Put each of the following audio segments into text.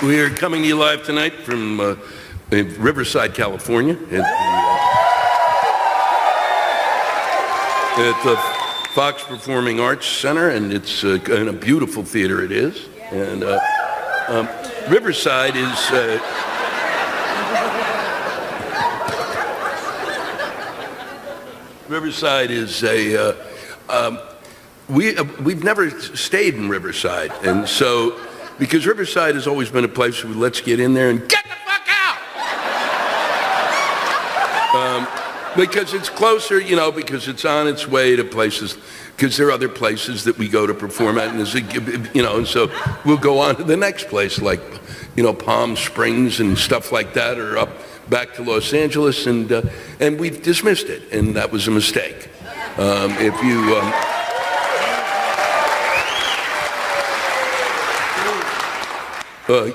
We are coming to you live tonight from Riverside, California, at the Fox Performing Arts Center, and it's in a beautiful theater it is. And Riverside is we've never stayed in Riverside, and so because Riverside has always been a place where let's get in there and get the fuck out. Because it's closer, you know, because it's on its way to places, because there are other places that we go to perform at, and you know, and so we'll go on to the next place, like, you know, Palm Springs and stuff like that, or up back to Los Angeles, and we've dismissed it, and that was a mistake. If you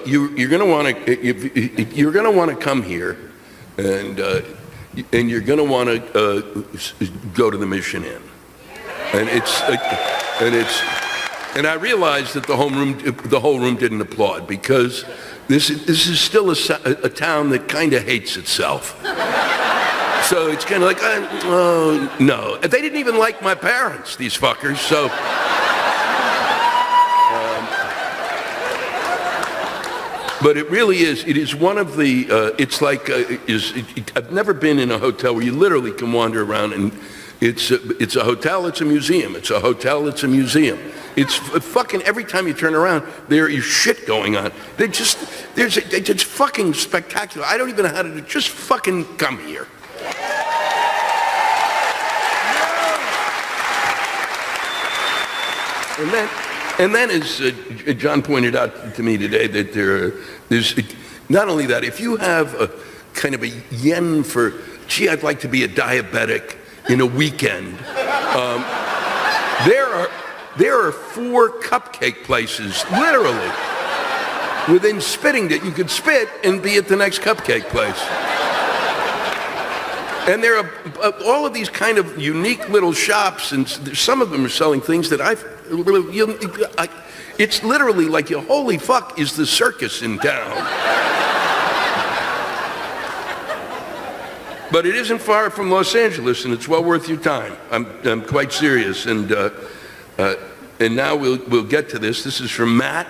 you're going to want to come here, and you're going to want to go to the Mission Inn, and I realized that the whole room didn't applaud, because this is still a town that kind of hates itself. So it's kind of like, oh no, they didn't even like my parents, these fuckers. So. But it really is. It is one of the. It's like. I've never been in a hotel where you literally can wander around, and it's a hotel. It's a museum. It's a hotel. It's a museum. It's fucking every time you turn around, there is shit going on. They're just fucking spectacular. I don't even know how to just fucking come here. And then, as John pointed out to me today, that there's not only that, if you have a kind of a yen for, gee, I'd like to be a diabetic in a weekend, there are 4 cupcake places, literally, within spitting that you could spit and be at the next cupcake place. And there are all of these kind of unique little shops, and some of them are selling things that it's literally like, holy fuck, is the circus in town? But it isn't far from Los Angeles, and it's well worth your time. I'm quite serious, and now we'll get to this. This is from Matt.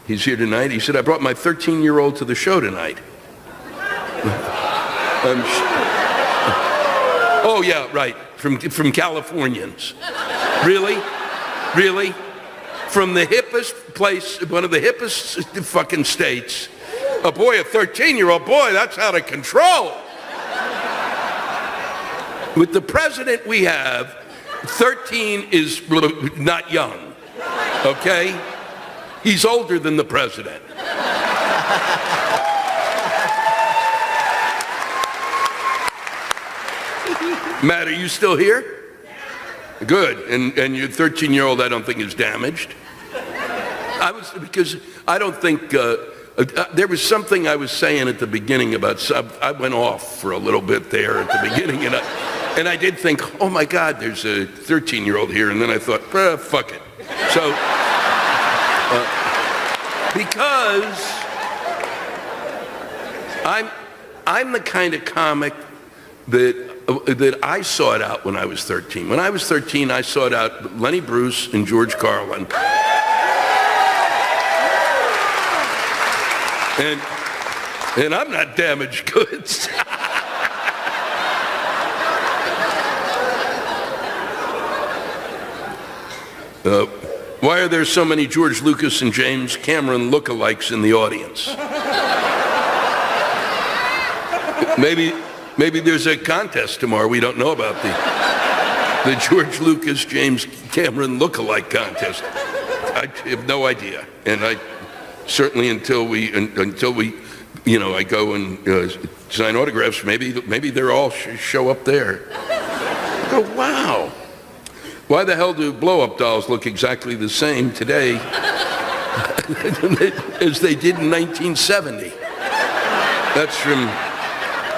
He's here tonight. He said, I brought my 13-year-old to the show tonight. Oh yeah, right. From Californians. Really? From the hippest place, one of the hippest fucking states. A 13-year-old boy, that's out of control. With the president we have, 13 is not young. Okay? He's older than the president. Matt, are you still here? Good. And your 13-year-old, I don't think, is damaged. Because I don't think, there was something I was saying at the beginning about, I went off for a little bit there at the beginning, and I did think, oh my God, there's a 13-year-old here, and then I thought, fuck it. So, because I'm the kind of comic that I sought out when I was 13. When I was 13, I sought out Lenny Bruce and George Carlin. And I'm not damaged goods. Why are there so many George Lucas and James Cameron lookalikes in the audience? Maybe there's a contest tomorrow we don't know about, the George Lucas, James Cameron lookalike contest. I have no idea, and I certainly until we, you know, I go and sign autographs. Maybe they're all show up there. I go, wow. Why the hell do blow-up dolls look exactly the same today as they did in 1970?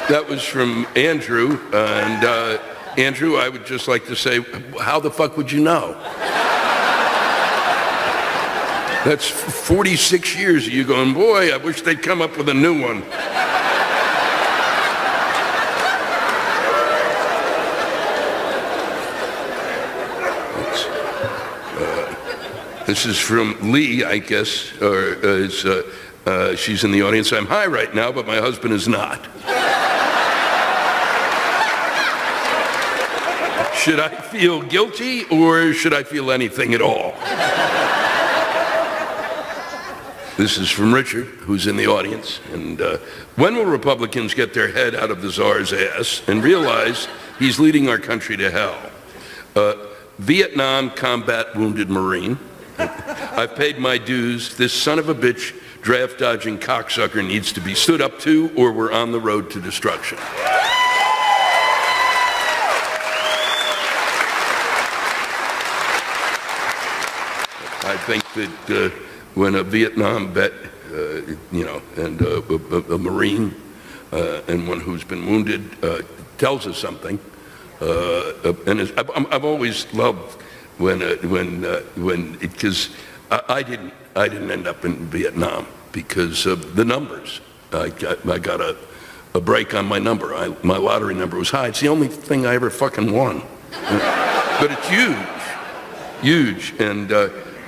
That was from Andrew, and Andrew, I would just like to say, how the fuck would you know? That's 46 years of you going, boy, I wish they'd come up with a new one. This is from Lee, I guess, she's in the audience. I'm high right now, but my husband is not. Should I feel guilty or should I feel anything at all? This is from Richard, who's in the audience. And when will Republicans get their head out of the czar's ass and realize he's leading our country to hell? Vietnam combat wounded Marine. I've paid my dues. This son of a bitch, draft-dodging cocksucker needs to be stood up to, or we're on the road to destruction. I think that when a Vietnam vet, and a Marine, and one who's been wounded, tells us something, and I've always loved because I didn't end up in Vietnam because of the numbers. I got a break on my number. My lottery number was high. It's the only thing I ever fucking won. But it's huge. And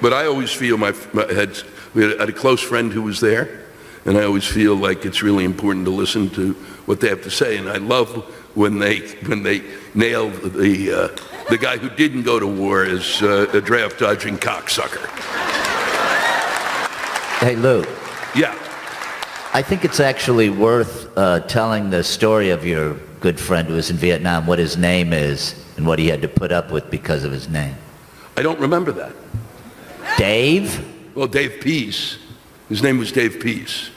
but I always feel we had a close friend who was there, and I always feel like it's really important to listen to what they have to say. And I love when they nail the guy who didn't go to war as a draft-dodging cocksucker. Hey, Lou. Yeah. I think it's actually worth telling the story of your good friend who was in Vietnam, what his name is, and what he had to put up with because of his name. I don't remember that. Dave? Well, Dave Peace. His name was Dave Peace.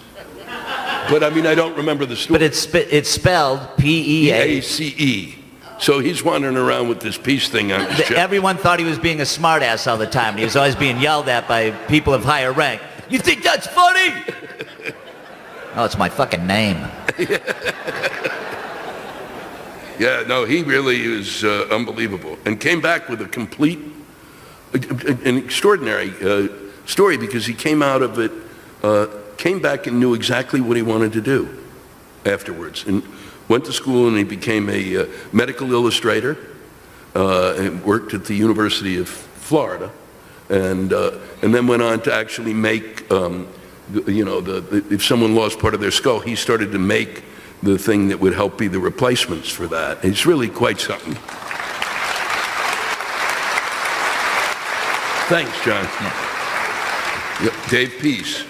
But I mean, I don't remember the story. But it's spelled P-E-A. P-A-C-E. So he's wandering around with this peace thing on his chest. Everyone thought he was being a smartass all the time. He was always being yelled at by people of higher rank. You think that's funny? Oh, it's my fucking name. Yeah, no, he really is unbelievable. And came back with an extraordinary story because he came out of it, came back and knew exactly what he wanted to do afterwards. And went to school and he became a medical illustrator and worked at the University of Florida. And then went on to actually make, if someone lost part of their skull, he started to make the thing that would help be the replacements for that. It's really quite something. Thanks, John. Yeah, Dave Peace.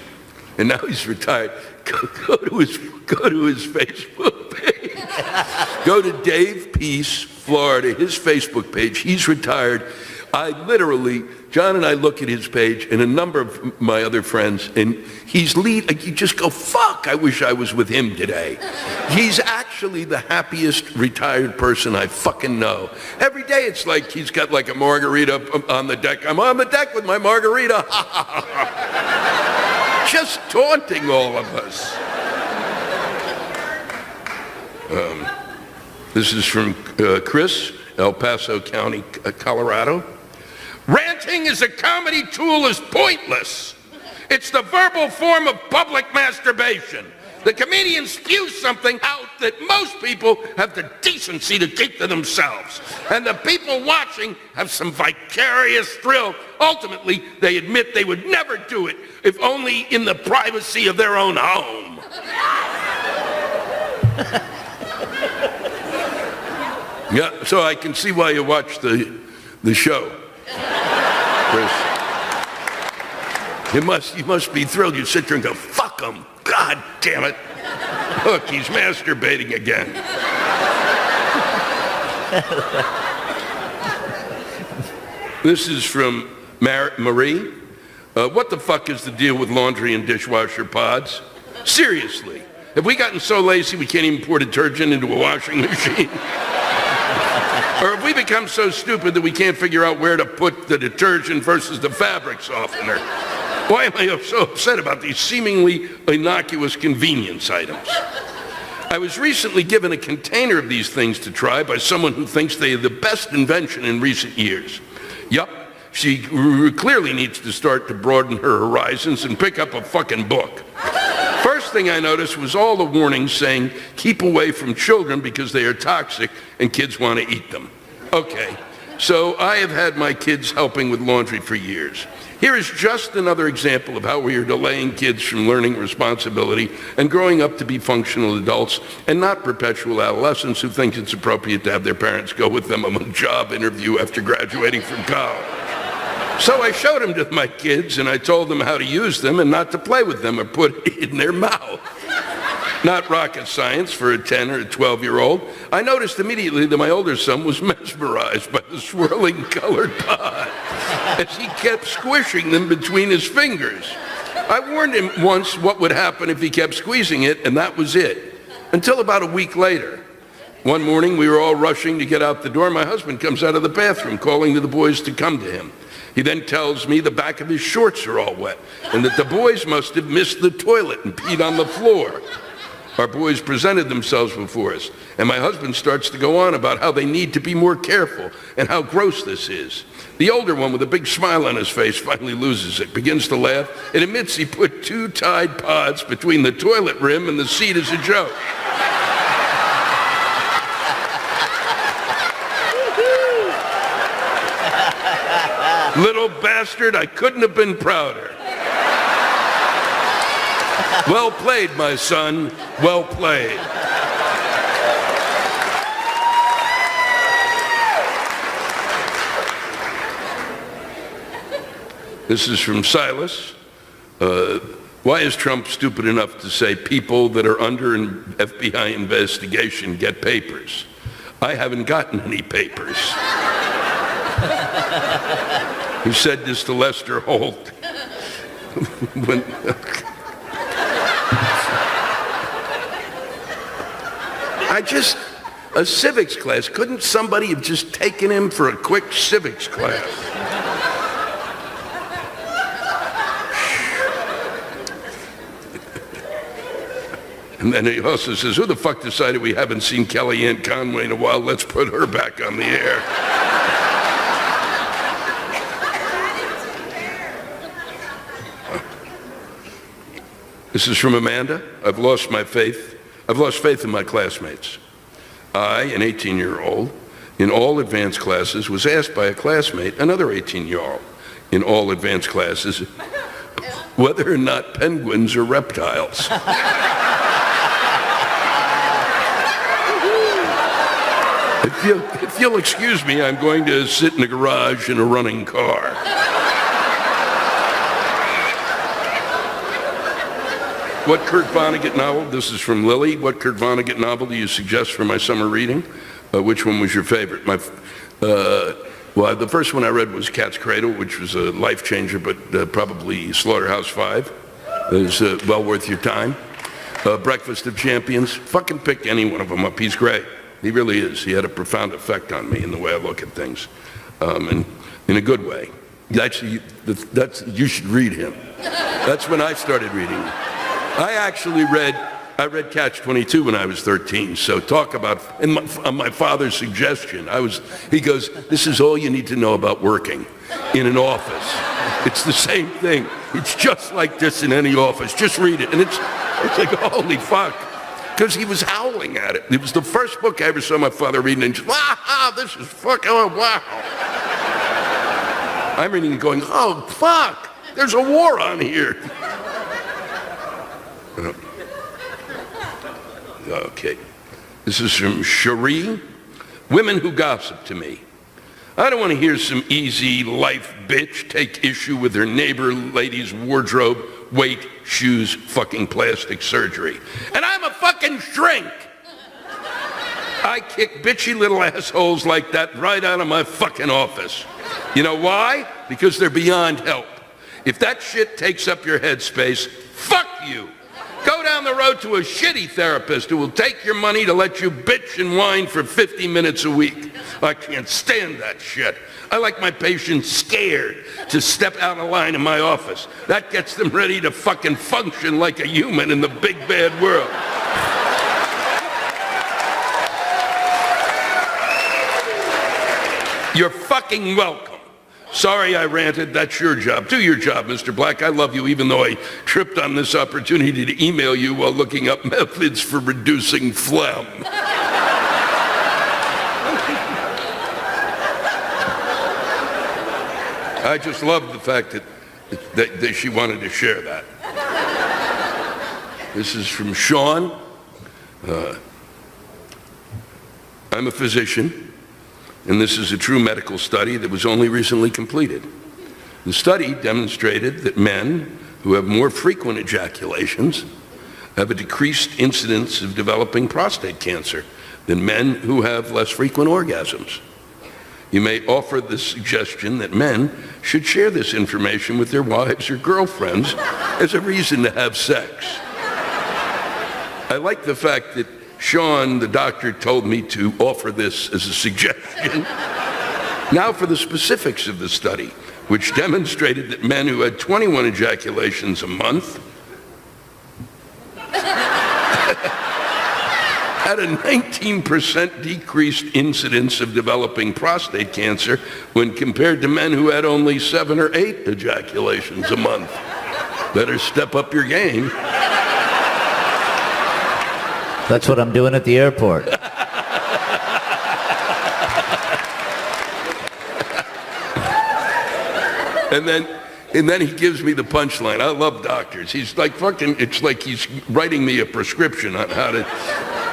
And now he's retired. Go to his Facebook page. Go to Dave Peace, Florida, his Facebook page. He's retired. John and I look at his page and a number of my other friends, and you just go, fuck, I wish I was with him today. He's actually the happiest retired person I fucking know. Every day it's like he's got like a margarita on the deck. I'm on the deck with my margarita. Just taunting all of us. This is from Chris, El Paso County, Colorado. Ranting as a comedy tool is pointless. It's the verbal form of public masturbation. The comedians spew something out that most people have the decency to keep to themselves. And the people watching have some vicarious thrill. Ultimately, they admit they would never do it, if only in the privacy of their own home. Yeah, so I can see why you watch the show, Chris. You must be thrilled. You sit there and go, fuck him. God damn it. Look, he's masturbating again. This is from Marie. What the fuck is the deal with laundry and dishwasher pods? Seriously, have we gotten so lazy we can't even pour detergent into a washing machine? Or have we become so stupid that we can't figure out where to put the detergent versus the fabric softener? Why am I so upset about these seemingly innocuous convenience items? I was recently given a container of these things to try by someone who thinks they are the best invention in recent years. Yup, She clearly needs to start to broaden her horizons and pick up a fucking book. First thing I noticed was all the warnings saying, keep away from children because they are toxic and kids want to eat them. Okay, so I have had my kids helping with laundry for years. Here is just another example of how we are delaying kids from learning responsibility and growing up to be functional adults and not perpetual adolescents who think it's appropriate to have their parents go with them on a job interview after graduating from college. So I showed them to my kids and I told them how to use them and not to play with them or put it in their mouth. Not rocket science for a 10 or a 12-year-old. I noticed immediately that my older son was mesmerized by the swirling colored pod as he kept squishing them between his fingers. I warned him once what would happen if he kept squeezing it, and that was it. Until about a week later. One morning, we were all rushing to get out the door. My husband comes out of the bathroom, calling to the boys to come to him. He then tells me the back of his shorts are all wet, and that the boys must have missed the toilet and peed on the floor. Our boys presented themselves before us, and my husband starts to go on about how they need to be more careful and how gross this is. The older one, with a big smile on his face, finally loses it, begins to laugh, and admits he put 2 Tide Pods between the toilet rim and the seat as a joke. Little bastard, I couldn't have been prouder. Well played, my son. Well played. This is from Silas. Why is Trump stupid enough to say people that are under an FBI investigation get papers? I haven't gotten any papers. He said this to Lester Holt. A civics class. Couldn't somebody have just taken him for a quick civics class? And then he also says, who the fuck decided we haven't seen Kellyanne Conway in a while? Let's put her back on the air. This is from Amanda. I've lost my faith. I've lost faith in my classmates. I, an 18-year-old, in all advanced classes, was asked by a classmate, another 18-year-old, in all advanced classes, whether or not penguins are reptiles. If you'll excuse me, I'm going to sit in a garage in a running car. What Kurt Vonnegut novel? This is from Lily. What Kurt Vonnegut novel do you suggest for my summer reading? Which one was your favorite? Well, the first one I read was Cat's Cradle, which was a life changer, but probably Slaughterhouse-Five. It's well worth your time. Breakfast of Champions. Fucking pick any one of them up. He's great. He really is. He had a profound effect on me in the way I look at things, and in a good way. Actually, you should read him. That's when I started reading. I read Catch-22 when I was 13, so talk about, on my father's suggestion, he goes, this is all you need to know about working in an office. It's the same thing. It's just like this in any office. Just read it. And it's like, holy fuck. Because he was howling at it. It was the first book I ever saw my father reading, and just, wow, this is fucking, oh, wow. I'm reading and going, oh, fuck, there's a war on here. Okay. This is from Cherie. Women who gossip to me. I don't want to hear some easy life bitch take issue with her neighbor lady's wardrobe, weight, shoes, fucking plastic surgery. And I'm a fucking shrink. I kick bitchy little assholes like that right out of my fucking office. You know why? Because they're beyond help. If that shit takes up your headspace, fuck you. Go down the road to a shitty therapist who will take your money to let you bitch and whine for 50 minutes a week. I can't stand that shit. I like my patients scared to step out of line in my office. That gets them ready to fucking function like a human in the big bad world. You're fucking welcome. Sorry I ranted. That's your job. Do your job, Mr. Black. I love you, even though I tripped on this opportunity to email you while looking up methods for reducing phlegm. I just love the fact that she wanted to share that. This is from Sean. I'm a physician, and this is a true medical study that was only recently completed. The study demonstrated that men who have more frequent ejaculations have a decreased incidence of developing prostate cancer than men who have less frequent orgasms. You may offer the suggestion that men should share this information with their wives or girlfriends as a reason to have sex. I like the fact that Sean, the doctor, told me to offer this as a suggestion. Now for the specifics of the study, which demonstrated that men who had 21 ejaculations a month had a 19% decreased incidence of developing prostate cancer when compared to men who had only 7 or 8 ejaculations a month. Better step up your game. That's what I'm doing at the airport. And then he gives me the punchline. I love doctors. He's like it's like he's writing me a prescription on how to,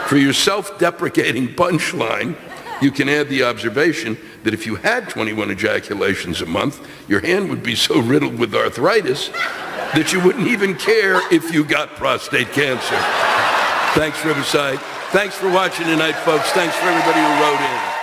for your self-deprecating punchline, you can add the observation that if you had 21 ejaculations a month, your hand would be so riddled with arthritis that you wouldn't even care if you got prostate cancer. Thanks, Riverside. Thanks for watching tonight, folks. Thanks for everybody who wrote in.